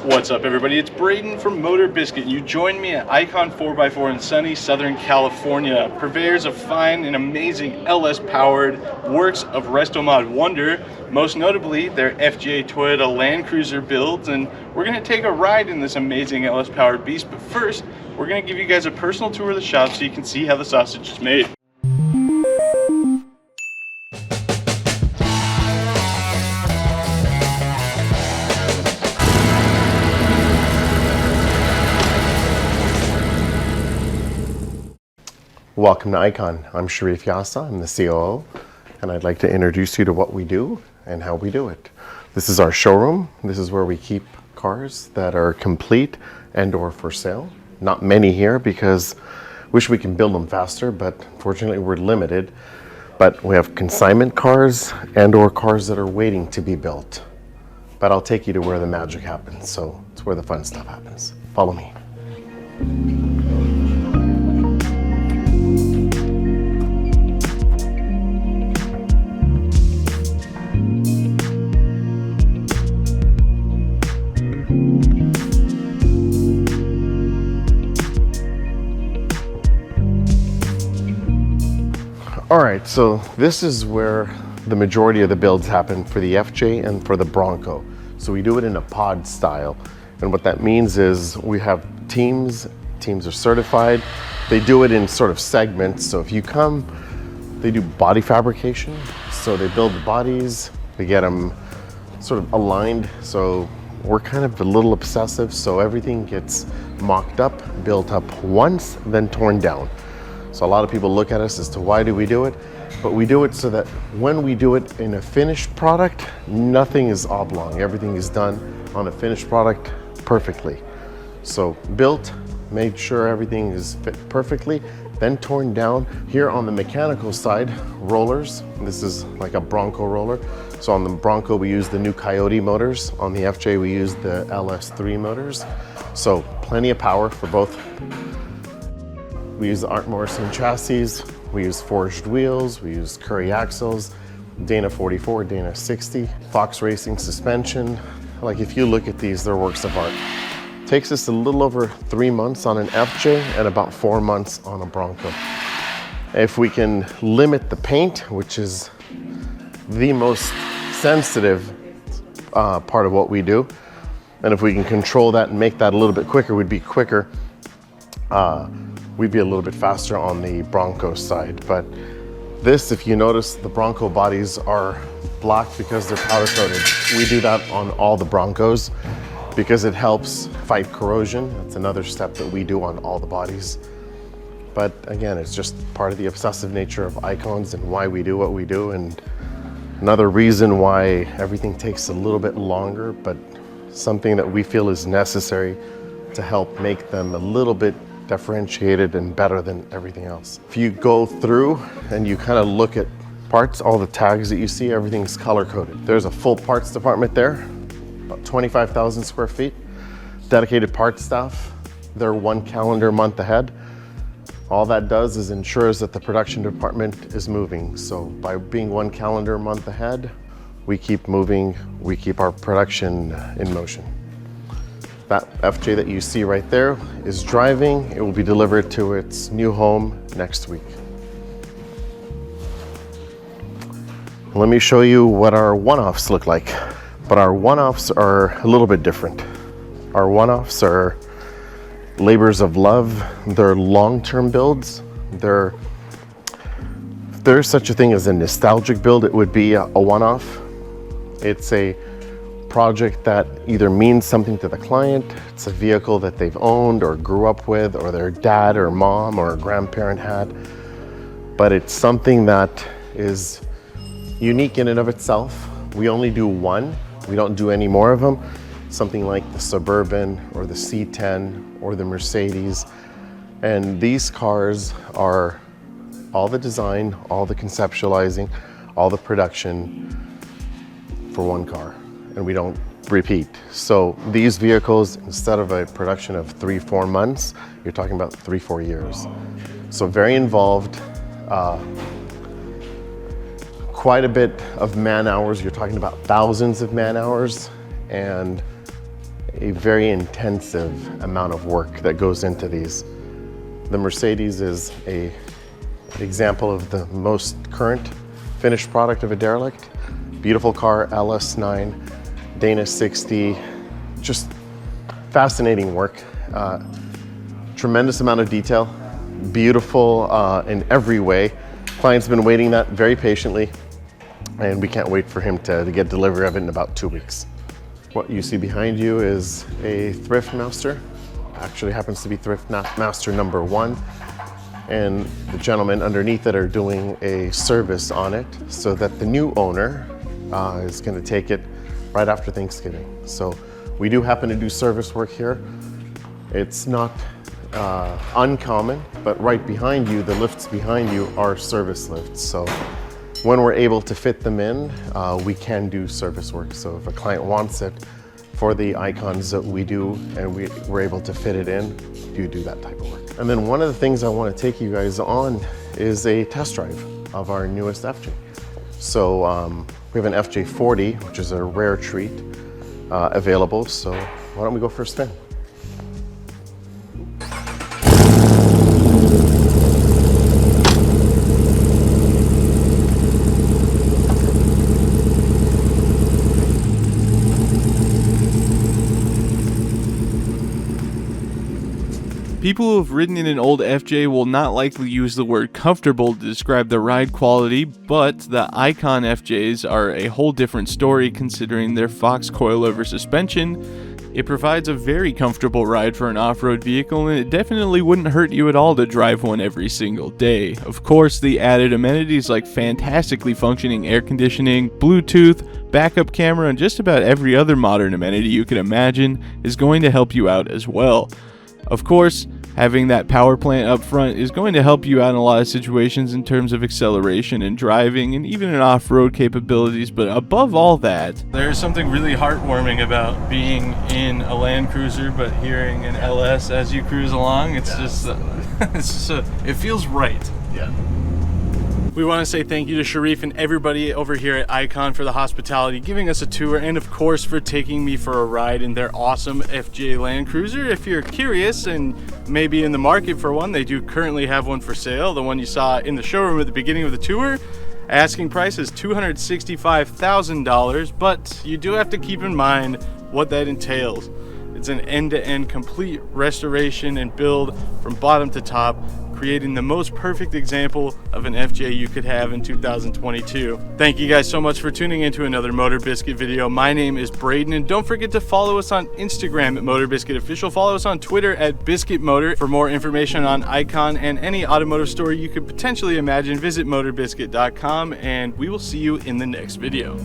What's up, everybody? It's Braden from Motor Biscuit, and you join me at Icon 4x4 in sunny Southern California. Purveyors of fine and amazing LS-powered works of resto mod wonder, most notably their FJ Toyota Land Cruiser builds, and we're going to take a ride in this amazing LS-powered beast. But first, we're going to give you guys a personal tour of the shop so you can see how the sausage is made. Welcome to Icon. I'm Sharif Yassa, I'm the COO, and I'd like to introduce you to what we do and how we do it. This is our showroom. This is where we keep cars that are complete and or for sale. Not many here because wish we can build them faster, but fortunately we're limited. But we have consignment cars and or cars that are waiting to be built. But I'll take you to where the magic happens, so it's where the fun stuff happens. Follow me. All right, so this is where the majority of the builds happen for the FJ and for the Bronco. So we do it in a pod style. And what that means is we have teams are certified. They do it in sort of segments. So if you come, they do body fabrication. So they build the bodies, they get them sort of aligned. So we're kind of a little obsessive. So everything gets mocked up, built up once, then torn down. So a lot of people look at us as to why do we do it, but we do it so that when we do it in a finished product, nothing is oblong. Everything is done on a finished product perfectly. So built, made sure everything is fit perfectly, then torn down. Here on the mechanical side, rollers. This is like a Bronco roller. So on the Bronco, we use the new Coyote motors. On the FJ, we use the LS3 motors. So plenty of power for both. We use the Art Morrison chassis, we use forged wheels, we use Curry axles, Dana 44, Dana 60, Fox Racing suspension. Like if you look at these, they're works of art. Takes us a little over 3 months on an FJ and about 4 months on a Bronco. If we can limit the paint, which is the most sensitive part of what we do, and if we can control that and make that a little bit quicker, we'd be quicker. We'd be a little bit faster on the Bronco side. But this, if you notice, the Bronco bodies are black because they're powder coated. We do that on all the Broncos because it helps fight corrosion. That's another step that we do on all the bodies. But again, it's just part of the obsessive nature of Icons and why we do what we do. And another reason why everything takes a little bit longer, but something that we feel is necessary to help make them a little bit differentiated and better than everything else. If you go through and you kind of look at parts, all the tags that you see, everything's color coded. There's a full parts department there, about 25,000 square feet, dedicated parts staff. They're 1 calendar month ahead. All that does is ensures that the production department is moving. So by being 1 calendar month ahead, we keep moving, we keep our production in motion. That FJ that you see right there is driving. It will be delivered to its new home next week. Let me show you what our one-offs look like. But our one-offs are a little bit different. Our one-offs are labors of love. They're long-term builds. If there's such a thing as a nostalgic build, it would be a one-off. It's a project that either means something to the client, it's a vehicle that they've owned or grew up with, or their dad or mom or grandparent had, but it's something that is unique in and of itself. We only do one, we don't do any more of them. Something like the Suburban or the C10 or the Mercedes. And these cars are all the design, all the conceptualizing, all the production for one car. And we don't repeat. So these vehicles, instead of a production of 3-4 months, you're talking about 3-4 years. So very involved, quite a bit of man hours. You're talking about thousands of man hours, and a very intensive amount of work that goes into these. The Mercedes is an example of the most current finished product of a derelict. Beautiful car, LS9, Dana 60, just fascinating work. Tremendous amount of detail, beautiful in every way. Client's been waiting that very patiently, and we can't wait for him to get delivery of it in about 2 weeks. What you see behind you is a Thrift Master. Actually happens to be Thrift Master number 1. And the gentlemen underneath it are doing a service on it so that the new owner is going to take it right after Thanksgiving. So we do happen to do service work here. It's not uncommon, but right behind you, the lifts behind you are service lifts. So when we're able to fit them in, we can do service work. So if a client wants it for the icons that we do and we're able to fit it in, you do that type of work. And then one of the things I want to take you guys on is a test drive of our newest FJ. So we have an FJ40, which is a rare treat available. So why don't we go for a spin? People who have ridden in an old FJ will not likely use the word comfortable to describe the ride quality, but the Icon FJs are a whole different story considering their Fox coilover suspension. It provides a very comfortable ride for an off-road vehicle, and it definitely wouldn't hurt you at all to drive one every single day. Of course, the added amenities like fantastically functioning air conditioning, Bluetooth, backup camera, and just about every other modern amenity you can imagine is going to help you out as well. Of course, having that power plant up front is going to help you out in a lot of situations in terms of acceleration and driving and even in off-road capabilities, but above all that, there's something really heartwarming about being in a Land Cruiser but hearing an LS as you cruise along. It's just it feels right. Yeah. We want to say thank you to Sharif and everybody over here at Icon for the hospitality, giving us a tour, and of course for taking me for a ride in their awesome FJ Land Cruiser. If you're curious and maybe in the market for one, they do currently have one for sale. The one you saw in the showroom at the beginning of the tour. Asking price is $265,000, but you do have to keep in mind what that entails. It's an end-to-end complete restoration and build from bottom to top, creating the most perfect example of an FJ you could have in 2022. Thank you guys so much for tuning into another Motor Biscuit video. My name is Braden, and don't forget to follow us on Instagram at Motor Biscuit Official. Follow us on Twitter at Biscuit Motor. For more information on Icon and any automotive story you could potentially imagine, visit motorbiscuit.com, and we will see you in the next video.